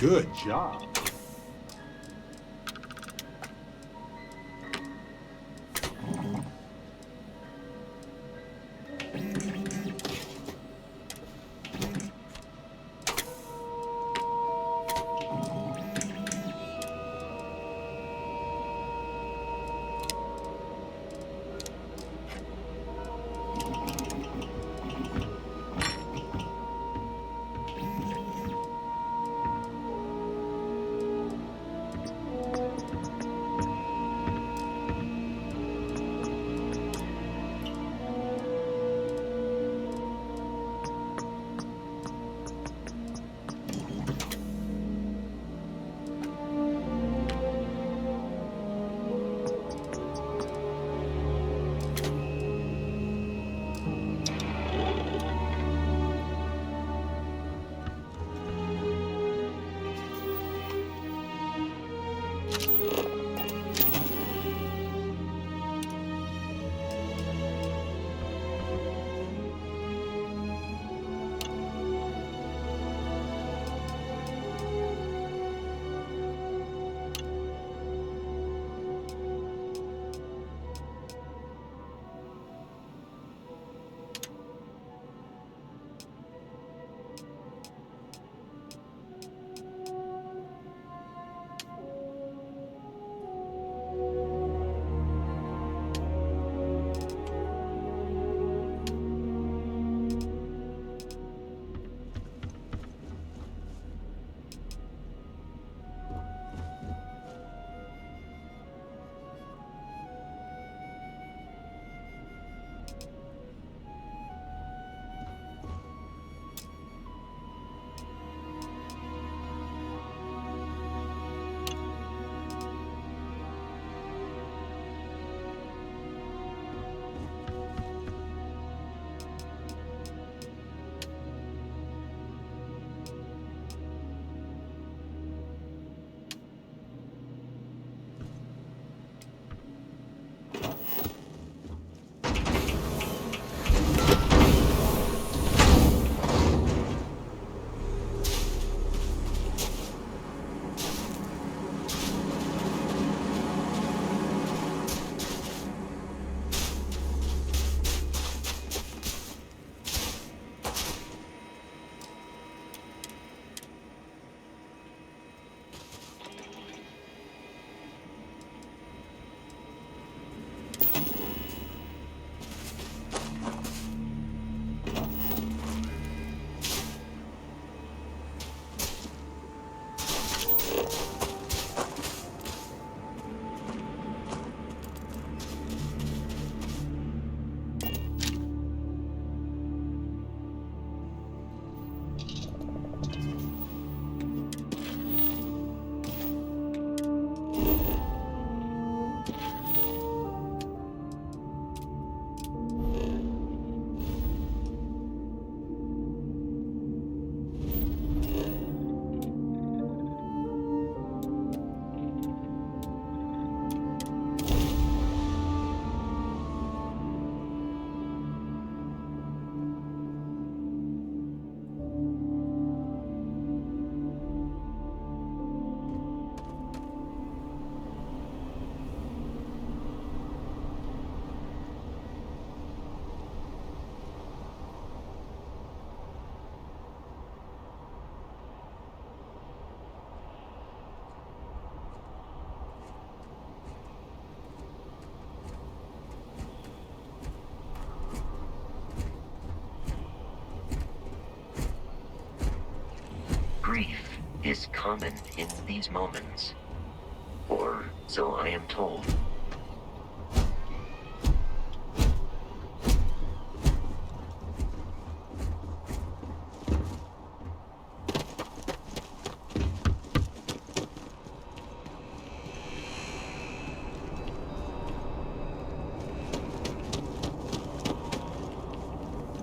Good job. common in these moments. Or so I am told.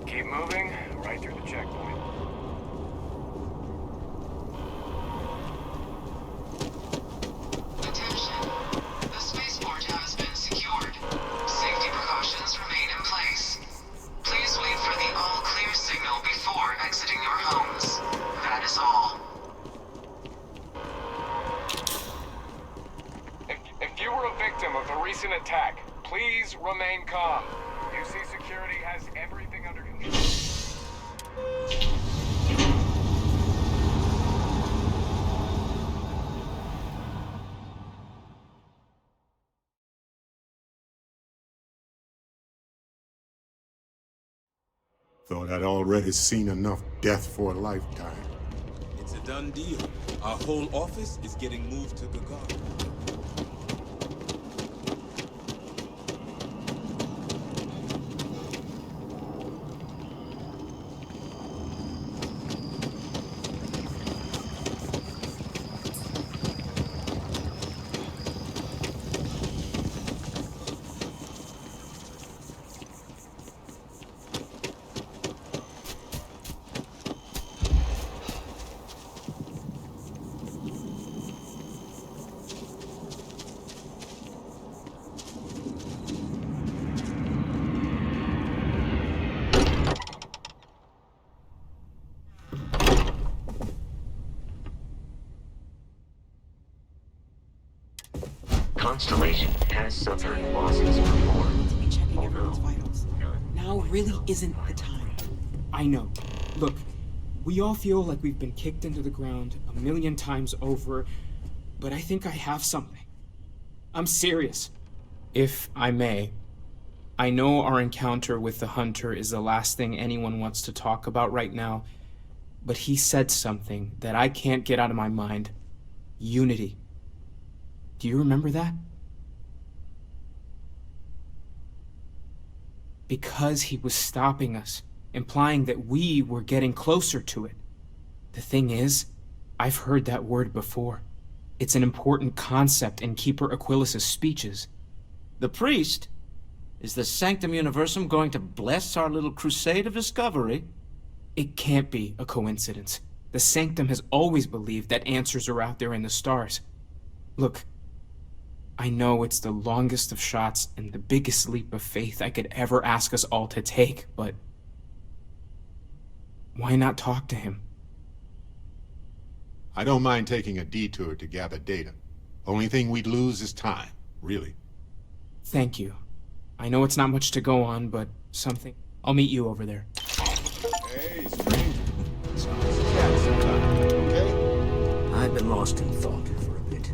Keep moving, right through the checkpoint. Attention. The spaceport has been secured. Safety precautions remain in place. Please wait for the all-clear signal before exiting your homes. That is all. If you were a victim of the recent attack, please remain calm. UC Security has everything under control. Thought I'd already seen enough death for a lifetime. It's a done deal. Our whole office is getting moved to Gagara. Constellation has suffered losses before. To be checking everyone's Although, vitals. none Now quite really so isn't the profound. time. I know. Look, we all feel like we've been kicked into the ground a million times over, but I think I have something. I'm serious. If I may, I know our encounter with the Hunter is the last thing anyone wants to talk about right now, but he said something that I can't get out of my mind. Unity. Do you remember that? Because he was stopping us, implying that we were getting closer to it. The thing is, I've heard that word before. It's an important concept in Keeper Aquilas's speeches. The priest? Is the Sanctum Universum going to bless our little crusade of discovery? It can't be a coincidence. The Sanctum has always believed that answers are out there in the stars. Look, I know it's the longest of shots and the biggest leap of faith I could ever ask us all to take, but why not talk to him? I don't mind taking a detour to gather data. Only thing we'd lose is time, really. Thank you. I know it's not much to go on, but something. I'll meet you over there. Hey, stranger. Let's chat sometime, okay? I've been lost in thought for a bit.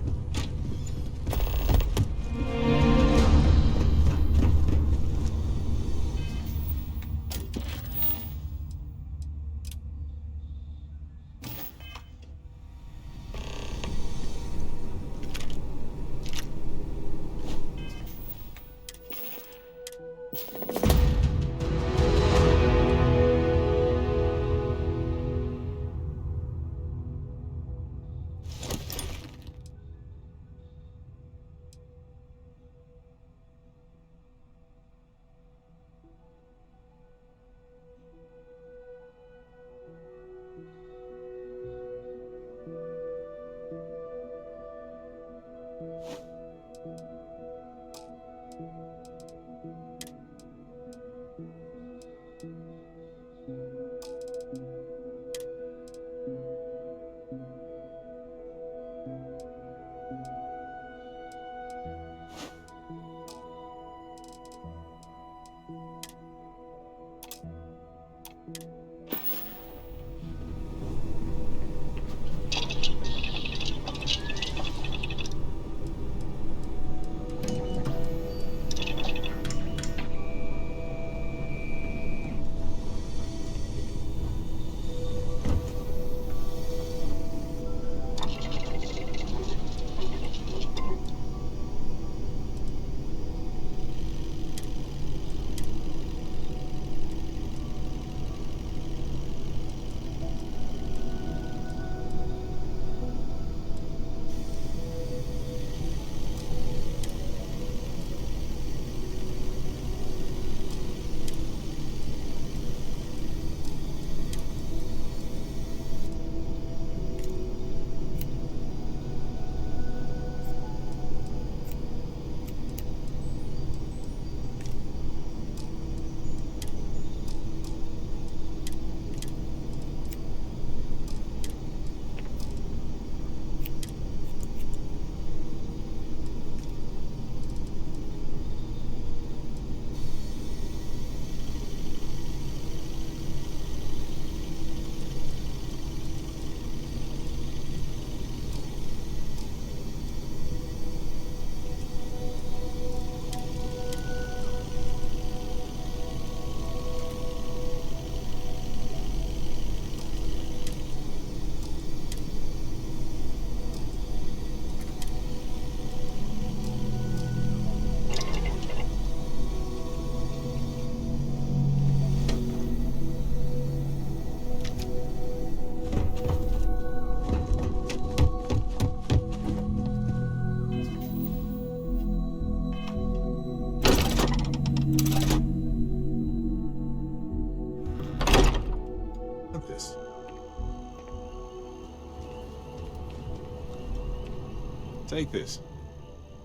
Take this.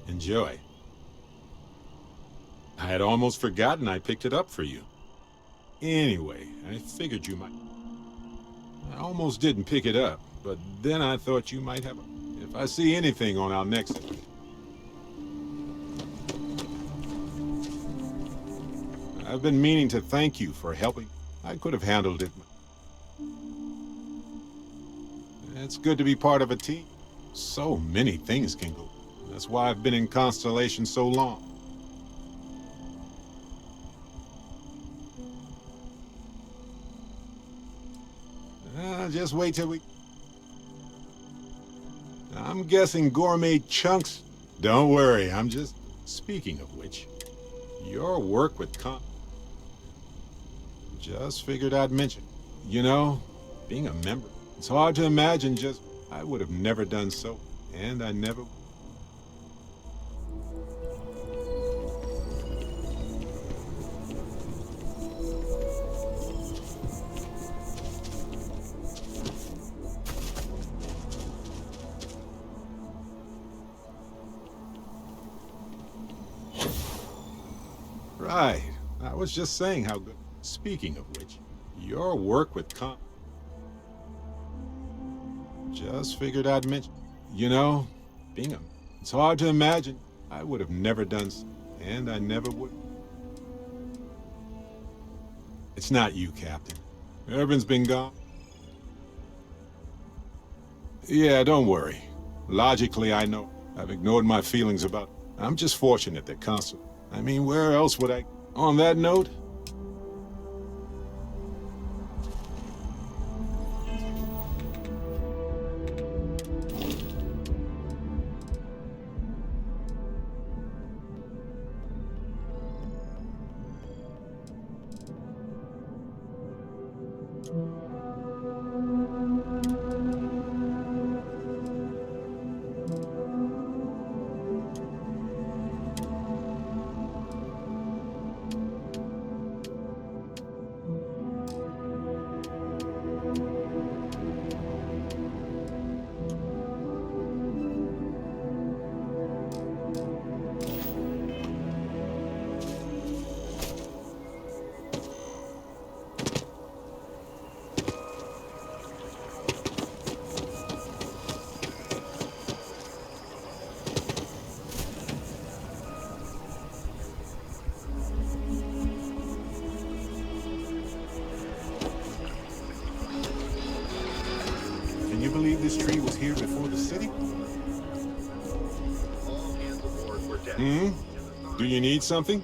Enjoy. I had almost forgotten I picked it up for you. Anyway, I figured you might. I almost didn't pick it up, but then I thought you might have a... If I see anything on our next... I've been meaning to thank you for helping. I could have handled it. It's good to be part of a team. So many things can go. That's why I've been in Constellation so long. Just wait till we... I'm guessing gourmet chunks. Don't worry, I'm just... Speaking of which, your work with just figured I'd mention. You know, being a member, it's hard to imagine just... I would have never done so, and I never... Right. I was just saying how good... Speaking of which, your work with just figured I'd mention. You know, being a... It's hard to imagine. I would have never done so, and I never would. It's not you, Captain. Urban's been gone. Yeah, don't worry. Logically, I know. I've ignored my feelings about... I'm just fortunate that Constable... I mean, where else would I... On that note... Can you believe this tree was here before the city? All hands aboard were dead. Do you need something?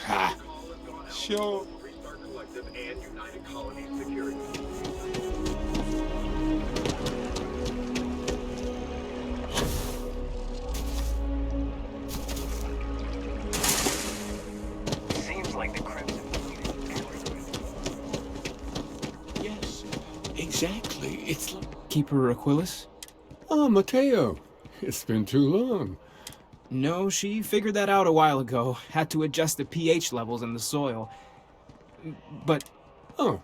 Ha! Call has gone out. Sure. Restart Collective and United Colonies Security. Seems like the Crimson Yes, exactly. It's like... Keeper Aquilus? Oh, Mateo. It's been too long. No, she figured that out a while ago. Had to adjust the pH levels in the soil. But Oh.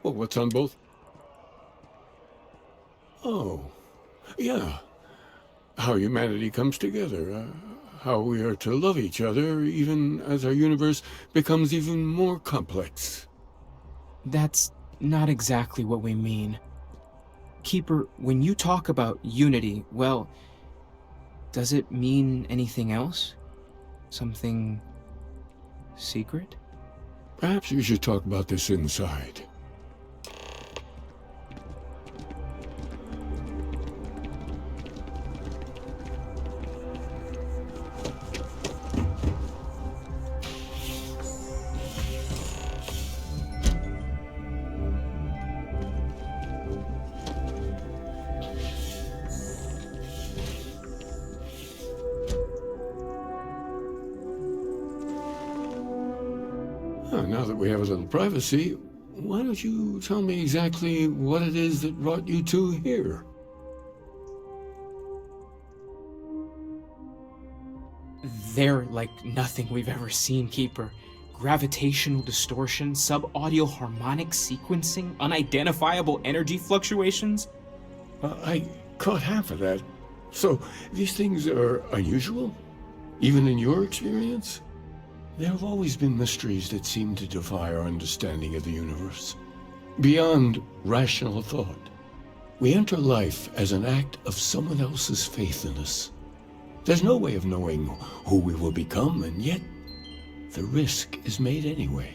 Well, what's on both? Oh. Yeah. How humanity comes together. How we are to love each other even as our universe becomes even more complex. that's not exactly what we mean. Keeper, when you talk about unity, well, does it mean anything else? Something secret? Perhaps we should talk about this inside. Now that we have a little privacy, why don't you tell me exactly what it is that brought you two here? They're like nothing we've ever seen, Keeper. Gravitational distortion, sub-audio harmonic sequencing, unidentifiable energy fluctuations. I caught half of that. So, these things are unusual? Even in your experience? There have always been mysteries that seem to defy our understanding of the universe. Beyond rational thought. We enter life as an act of someone else's faith in us. There's no way of knowing who we will become, and yet the risk is made anyway.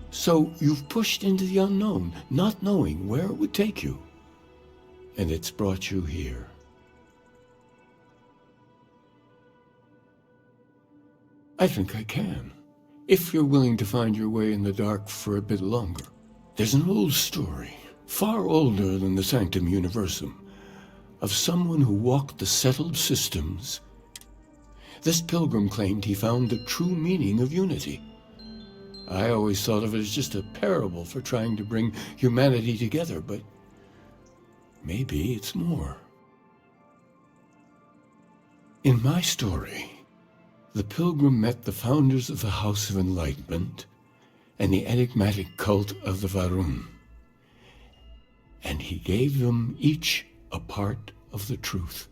So you've pushed into the unknown, not knowing where it would take you. And it's brought you here. I think I can, if you're willing to find your way in the dark for a bit longer. There's an old story, far older than the Sanctum Universum, of someone who walked the settled systems. This pilgrim claimed he found the true meaning of unity. I always thought of it as just a parable for trying to bring humanity together, but maybe it's more. In my story, the pilgrim met the founders of the House of Enlightenment and the enigmatic cult of the Varun, and he gave them each a part of the truth.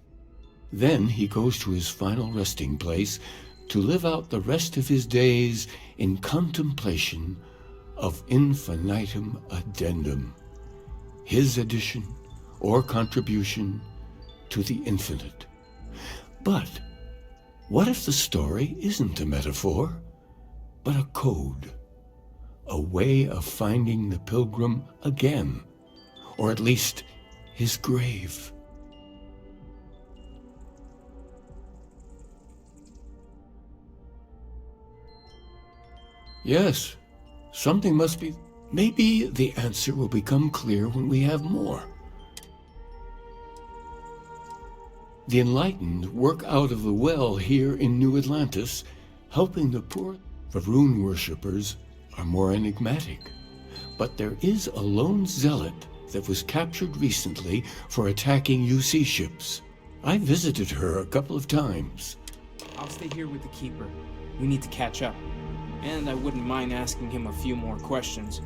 Then he goes to his final resting place to live out the rest of his days in contemplation of infinitum addendum, his addition or contribution to the infinite. But what if the story isn't a metaphor, but a code? A way of finding the pilgrim again, or at least his grave. Yes, something must be. Maybe the answer will become clear when we have more. The enlightened work out of the well here in New Atlantis, helping the poor. The rune worshippers are more enigmatic. But there is a lone zealot that was captured recently for attacking UC ships. I visited her a couple of times. I'll stay here with the Keeper. We need to catch up. And I wouldn't mind asking him a few more questions.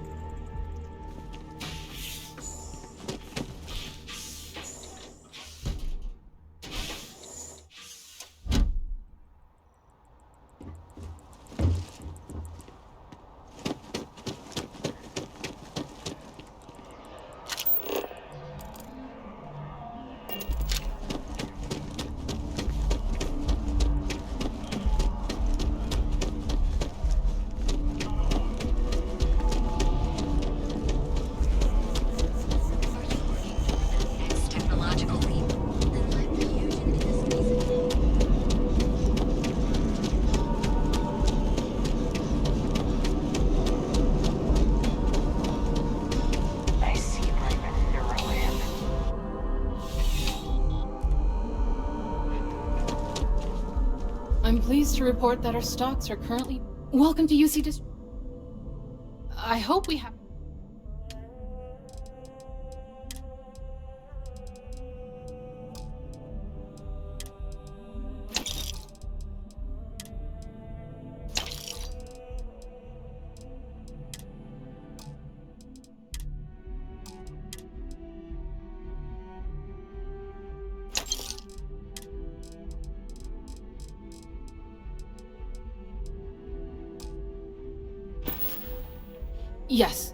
I'm pleased to report that our stocks are currently... Welcome to UC I hope we have... Yes.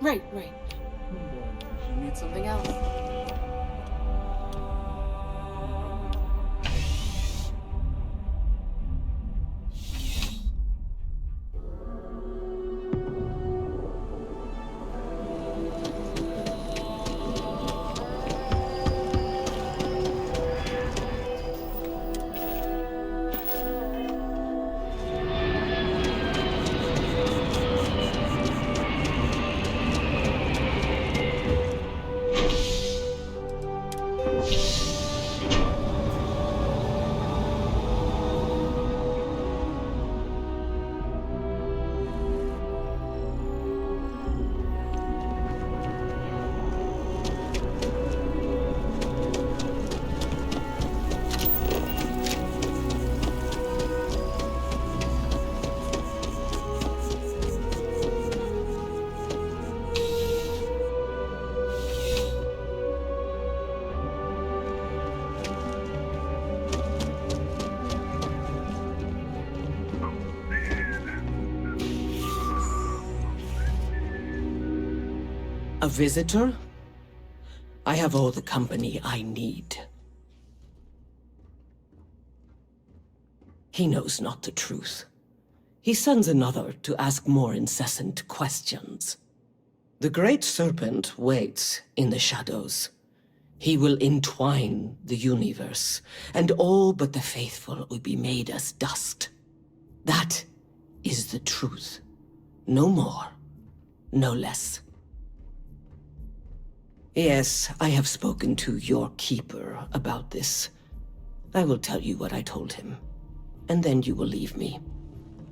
Right. You need something else. A visitor? I have all the company I need. He knows not the truth. He sends another to ask more incessant questions. The Great Serpent waits in the shadows. He will entwine the universe, and all but the faithful will be made as dust. That is the truth. No more, no less. Yes, I have spoken to your keeper about this. I will tell you what I told him, and then you will leave me.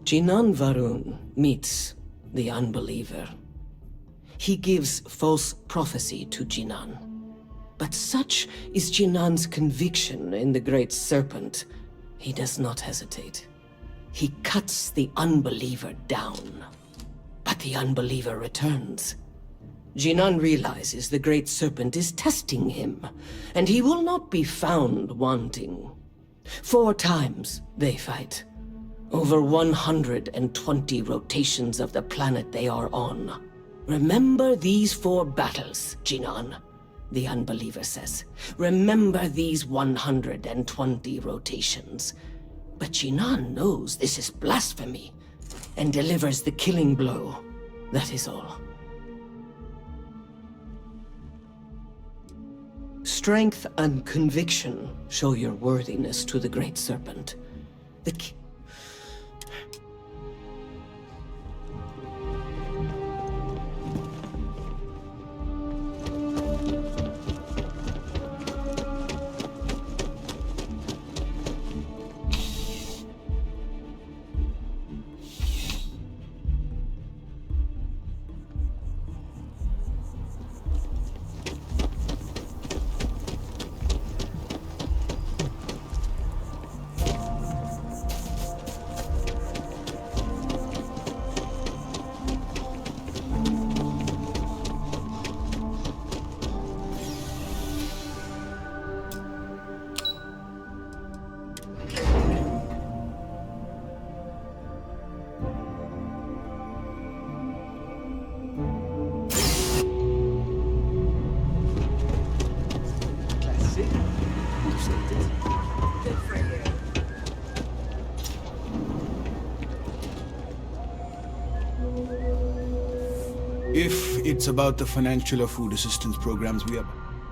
Jinan Varun meets the unbeliever. He gives false prophecy to Jinan. But such is Jinan's conviction in the Great Serpent, he does not hesitate. He cuts the unbeliever down. But the unbeliever returns. Jinan realizes the Great Serpent is testing him, and he will not be found wanting. 4 times they fight. Over 120 rotations of the planet they are on. Remember these 4 battles, Jinan, the unbeliever says. Remember these 120 rotations. But Jinan knows this is blasphemy, and delivers the killing blow. That is all. Strength and conviction show your worthiness to the Great Serpent. The If it's about the financial or food assistance programs we have...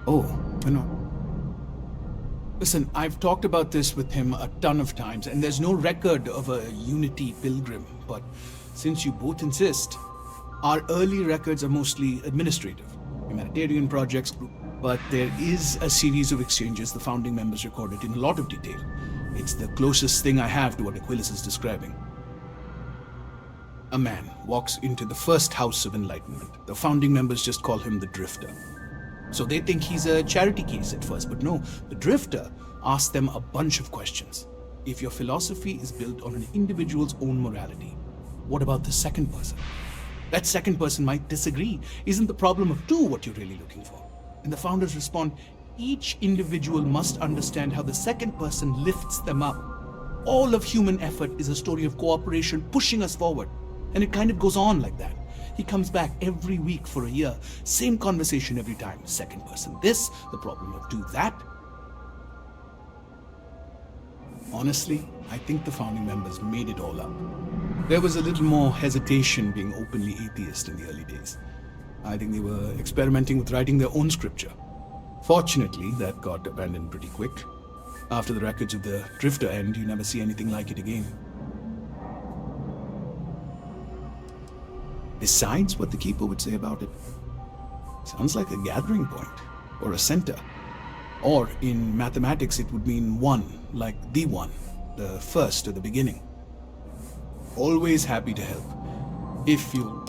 Oh, no. Listen, I've talked about this with him a ton of times, and there's no record of a Unity pilgrim, but since you both insist, our early records are mostly administrative, humanitarian projects, but there is a series of exchanges the founding members recorded in a lot of detail. It's the closest thing I have to what Aquilus is describing. A man walks into the first House of Enlightenment. The founding members just call him the Drifter. So they think he's a charity case at first, but no, the Drifter asks them a bunch of questions. If your philosophy is built on an individual's own morality, what about the second person? That second person might disagree. Isn't the problem of 2 what you're really looking for? And the founders respond, each individual must understand how the second person lifts them up. All of human effort is a story of cooperation pushing us forward. And it kind of goes on like that. He comes back every week for a year. Same conversation every time. Second person this, the problem of 2 that. Honestly, I think the founding members made it all up. There was a little more hesitation being openly atheist in the early days. I think they were experimenting with writing their own scripture. Fortunately, that got abandoned pretty quick. After the records of the Drifter end, you never see anything like it again. Besides what the Keeper would say about it, sounds like a gathering point, or a center. Or in mathematics it would mean 1, like the one, the first or the beginning. Always happy to help, if you...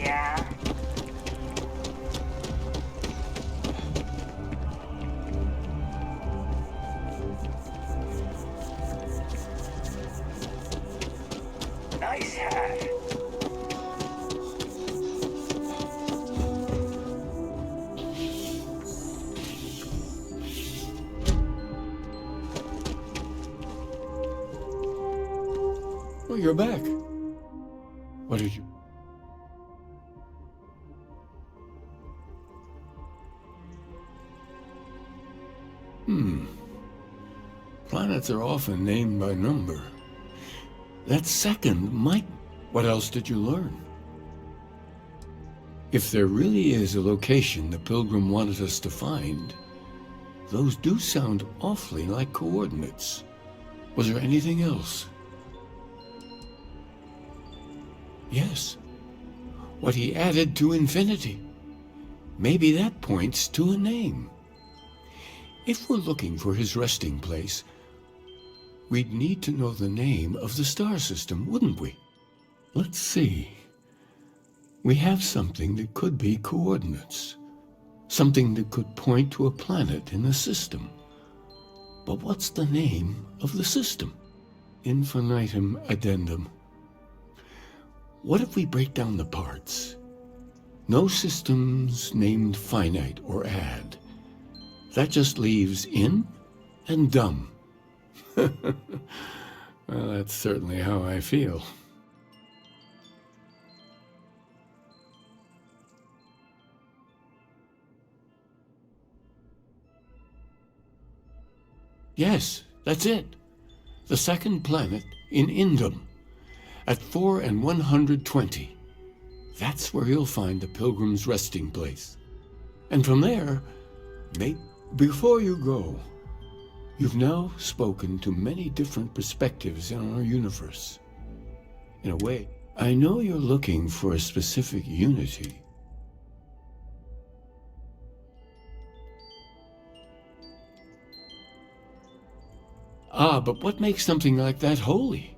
Yeah? Nice hat. Oh, you're back. What did you... Planets are often named by number. That second might... What else did you learn? If there really is a location the Pilgrim wanted us to find, those do sound awfully like coordinates. Was there anything else? Yes. What he added to infinity. Maybe that points to a name. If we're looking for his resting place, we'd need to know the name of the star system, wouldn't we? Let's see. We have something that could be coordinates. Something that could point to a planet in the system. But what's the name of the system? Infinitum addendum. What if we break down the parts? No systems named finite or add. That just leaves in and dumb. Well, that's certainly how I feel. Yes, that's it. The second planet in Indum, at 4 and 120. That's where you'll find the Pilgrim's resting place. And from there, before you go, you've now spoken to many different perspectives in our universe. In a way, I know you're looking for a specific unity. Ah, but what makes something like that holy?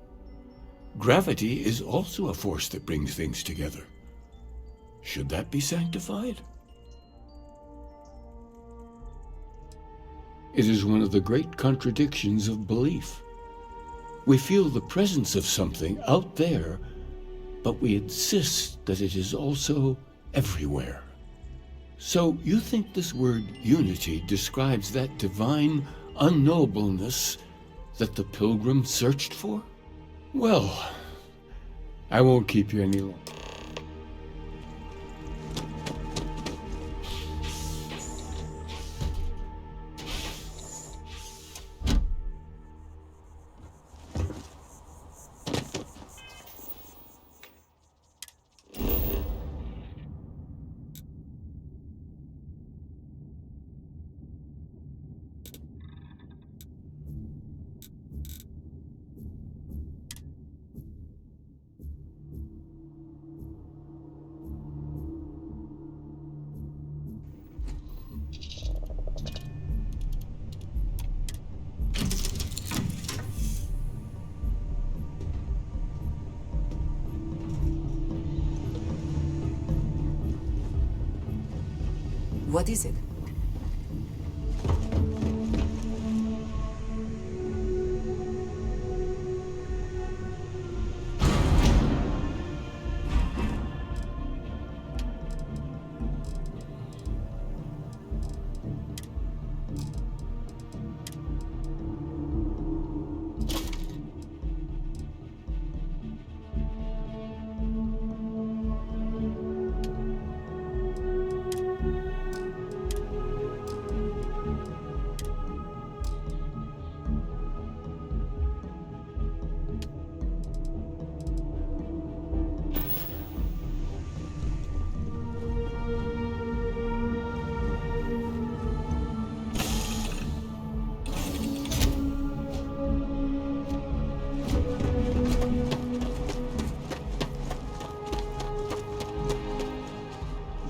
Gravity is also a force that brings things together. Should that be sanctified? It is one of the great contradictions of belief. We feel the presence of something out there, but we insist that it is also everywhere. So you think this word unity describes that divine unknowableness that the Pilgrim searched for? Well, I won't keep you any longer. What is it?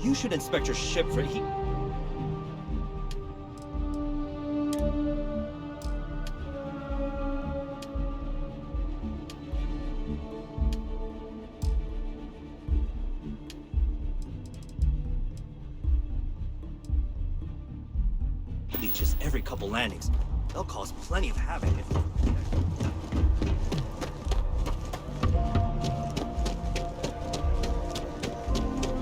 You should inspect your ship for heat. leeches every couple landings. They'll cause plenty of havoc if...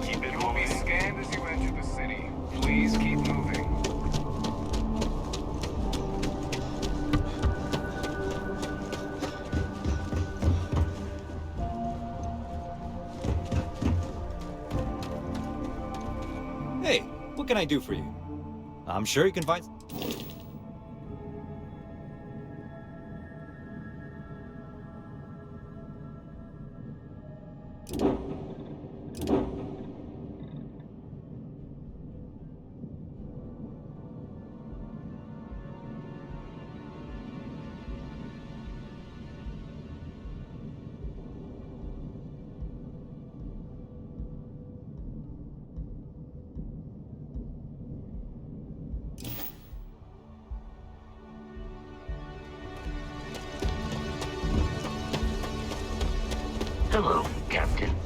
Keep it moving. You will be scanned as you enter the city. Please keep moving. Hey, what can I do for you? I'm sure you can find... Hello, Captain.